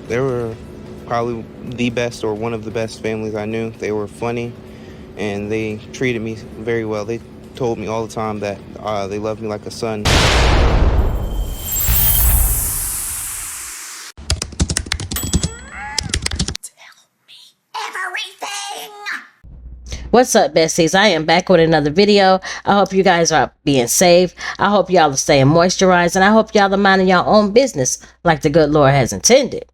They were probably the best or one of the best families I knew. They were funny, and they treated me very well. They told me all the time that they loved me like a son. What's up, besties? I am back with another video. I hope you guys are being safe. I hope y'all are staying moisturized, and I hope y'all are minding your own business like the good Lord has intended.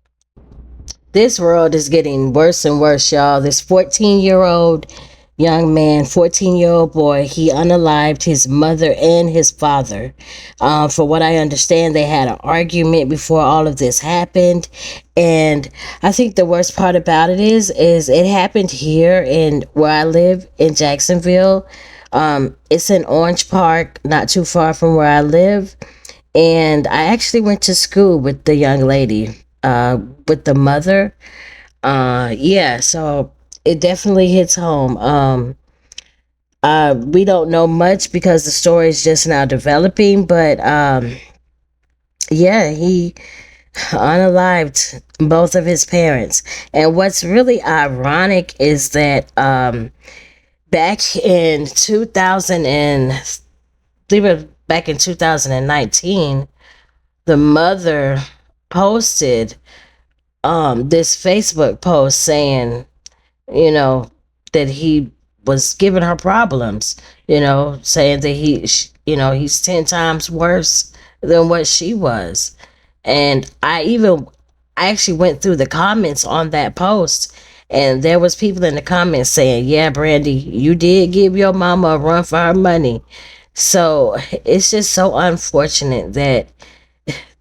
This world is getting worse and worse, y'all. This 14-year-old young man, 14-year-old boy, he unalived his mother and his father. For what I understand, they had an argument before all of this happened. And I think the worst part about it is it happened here in where I live in Jacksonville. It's in Orange Park, not too far from where I live. And I actually went to school with the young lady, with the mother. Yeah, so it definitely hits home. We don't know much because the story is just now developing, but yeah, he unalived both of his parents. And what's really ironic is that back in 2000 and I believe it was back in 2019, the mother posted this Facebook post saying, you know, that he was giving her problems, saying that he's 10 times worse than what she was. And I actually went through the comments on that post, and there was people in the comments saying, yeah, Brandy, you did give your mama a run for her money. So it's just so unfortunate that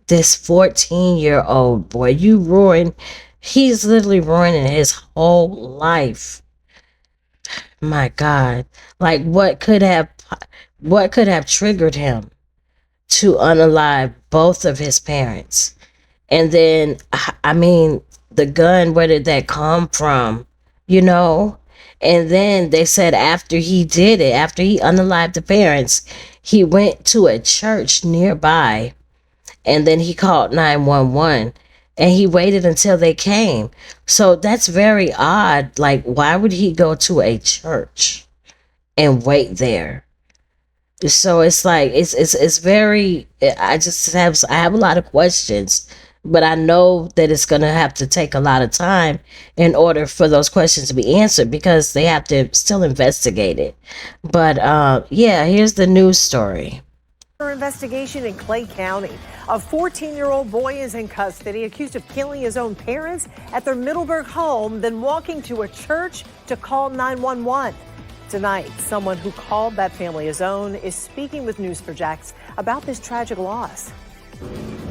this 14-year-old boy, he's literally ruining his whole life. My God. Like, what could have triggered him to unalive both of his parents? And then, I mean, the gun, where did that come from? And then they said after he did it, after he unalived the parents, he went to a church nearby, and then he called 911, and he waited until they came. So that's very odd. Like, why would he go to a church and wait there? So it's like, it's very, I have a lot of questions, but I know that it's going to have to take a lot of time in order for those questions to be answered, because they have to still investigate it. But yeah, here's the news story. Investigation in Clay County. A 14-year-old boy is in custody, accused of killing his own parents at their Middleburg home, then walking to a church to call 911. Tonight, someone who called that family his own is speaking with News4Jax about this tragic loss.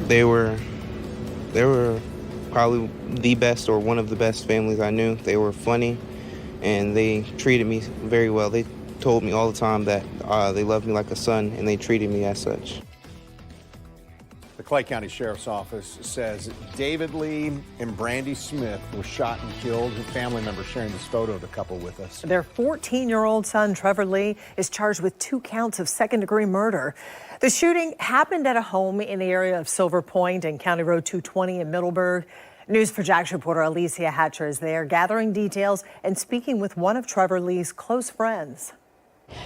They were probably the best or one of the best families I knew. They were funny, and they treated me very well. They told me all the time that they loved me like a son, and they treated me as such. The Clay County Sheriff's Office says David Lee and Brandy Smith were shot and killed. Her family member sharing this photo of the couple with us. Their 14-year-old son, Trevor Lee, is charged with 2 counts of second-degree murder. The shooting happened at a home in the area of Silver Point and County Road 220 in Middleburg. News4Jax reporter Alicia Hatcher is there gathering details and speaking with one of Trevor Lee's close friends.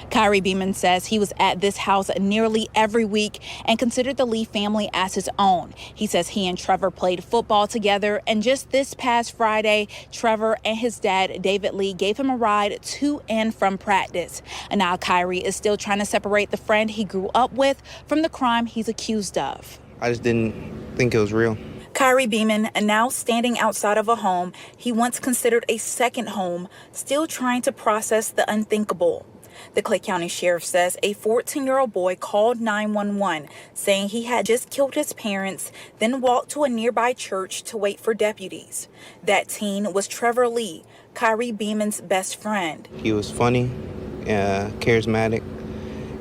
Kyrie Beeman says he was at this house nearly every week and considered the Lee family as his own. He says he and Trevor played football together, and just this past Friday, Trevor and his dad, David Lee, gave him a ride to and from practice. And now Kyrie is still trying to separate the friend he grew up with from the crime he's accused of. I just didn't think it was real. Kyrie Beeman, now standing outside of a home he once considered a second home, still trying to process the unthinkable. The Clay County Sheriff says a 14-year-old boy called 911 saying he had just killed his parents, then walked to a nearby church to wait for deputies. That teen was Trevor Lee, Kyrie Beeman's best friend. He was funny, charismatic.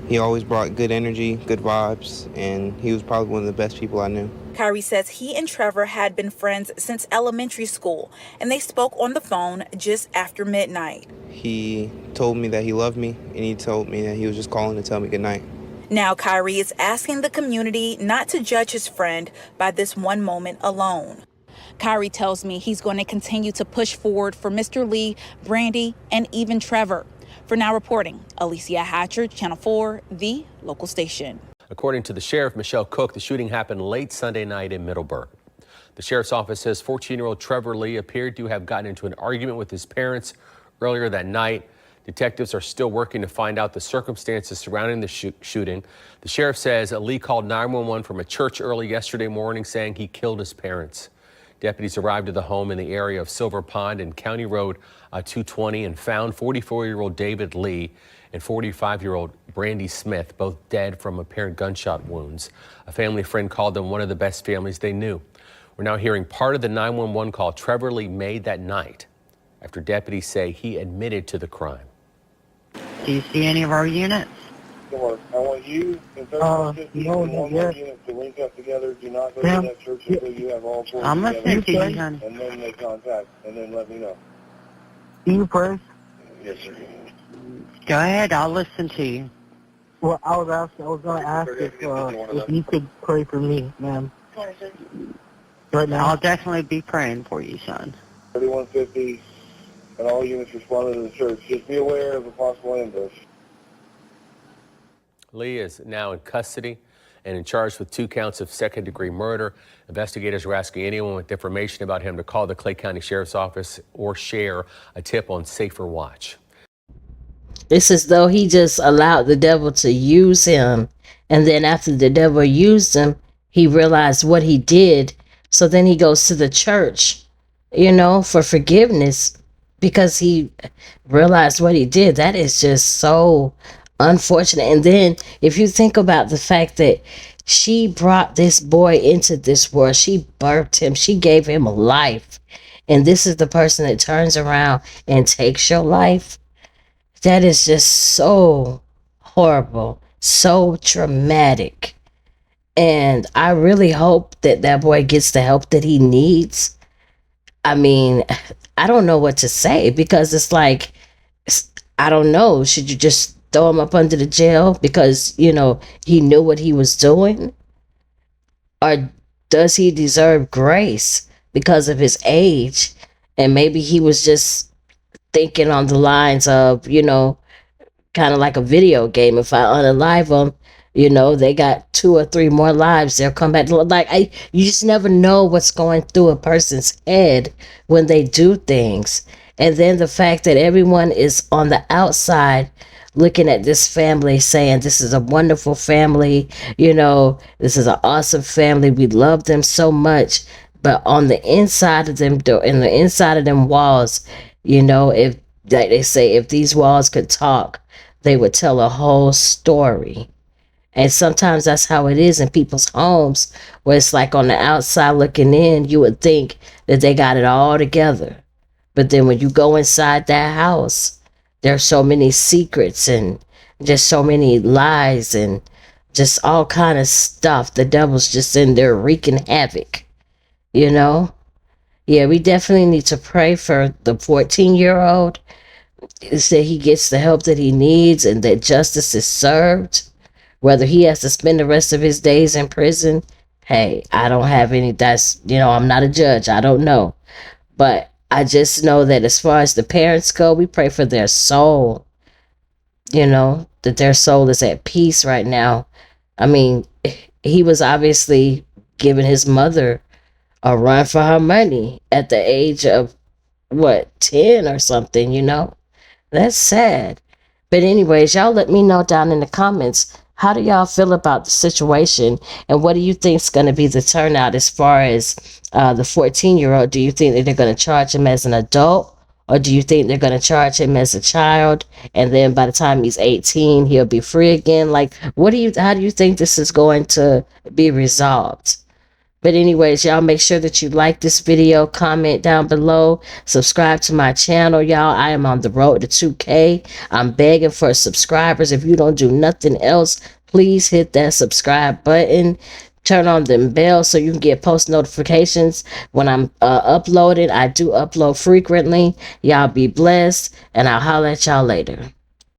He always brought good energy, good vibes, and he was probably one of the best people I knew. Kyrie says he and Trevor had been friends since elementary school, and they spoke on the phone just after midnight. He told me that he loved me, and he told me that he was just calling to tell me goodnight. Now Kyrie is asking the community not to judge his friend by this one moment alone. Kyrie tells me he's going to continue to push forward for Mr. Lee, Brandy, and even Trevor. For Now Reporting, Alicia Hatcher, Channel 4, the local station. According to the sheriff, Michelle Cook, the shooting happened late Sunday night in Middleburg. The sheriff's office says 14-year-old Trevor Lee appeared to have gotten into an argument with his parents earlier that night. Detectives are still working to find out the circumstances surrounding the shooting. The sheriff says Lee called 911 from a church early yesterday morning saying he killed his parents. Deputies arrived at the home in the area of Silver Pond and County Road 220 and found 44-year-old David Lee and 45-year-old Brandy Smith, both dead from apparent gunshot wounds. A family friend called them one of the best families they knew. We're now hearing part of the 911 call Trevor Lee made that night after deputies say he admitted to the crime. Do you see any of our units? Sure. I want you and 1350 and one more unit to link up together. Do not go to that church until you have all four I'm together. listening to you, hon. And then make contact, and then let me know. You first? Yes, sir. Go ahead, I'll listen to you. Well, I was going to ask if you could pray for me, ma'am. Right now? I'll definitely be praying for you, son. 3150 and all units responding to the church. Just be aware of a possible ambush. Lee is now in custody and in charge with 2 counts of second-degree murder. Investigators are asking anyone with information about him to call the Clay County Sheriff's Office or share a tip on Safer Watch. It's as though he just allowed the devil to use him. And then after the devil used him, he realized what he did. So then he goes to the church, for forgiveness because he realized what he did. That is just so unfortunate. And then if you think about the fact that she brought this boy into this world, she birthed him, she gave him a life. And this is the person that turns around and takes your life. That is just so horrible, so traumatic. And I really hope that that boy gets the help that he needs. I mean, I don't know what to say because it's like, I don't know. Should you just throw him up under the jail because, he knew what he was doing? Or does he deserve grace because of his age? And maybe he was just thinking on the lines of, kind of like a video game. If I unalive them, they got 2 or 3 more lives. They'll come back. You just never know what's going through a person's head when they do things. And then the fact that everyone is on the outside looking at this family saying, this is a wonderful family. This is an awesome family. We love them so much. But on the inside of them, in the inside of them walls, if like they say, if these walls could talk, they would tell a whole story. And sometimes that's how it is in people's homes, where it's like on the outside looking in, you would think that they got it all together. But then when you go inside that house, there's so many secrets and just so many lies and just all kind of stuff. The devil's just in there wreaking havoc, Yeah, we definitely need to pray for the 14-year-old. Is that he gets the help that he needs and that justice is served. Whether he has to spend the rest of his days in prison, hey, I don't have any, I'm not a judge. I don't know. But I just know that as far as the parents go, we pray for their soul, that their soul is at peace right now. I mean, he was obviously giving his mother a run for her money at the age of, 10 or something, That's sad. But anyways, y'all let me know down in the comments, how do y'all feel about the situation? And what do you think is going to be the turnout as far as the 14-year-old? Do you think that they're going to charge him as an adult? Or do you think they're going to charge him as a child? And then by the time he's 18, he'll be free again? Like, how do you think this is going to be resolved? But anyways, y'all make sure that you like this video, comment down below, subscribe to my channel, y'all. I am on the road to 2K. I'm begging for subscribers. If you don't do nothing else, please hit that subscribe button. Turn on the bell so you can get post notifications when I'm uploading. I do upload frequently. Y'all be blessed, and I'll holler at y'all later.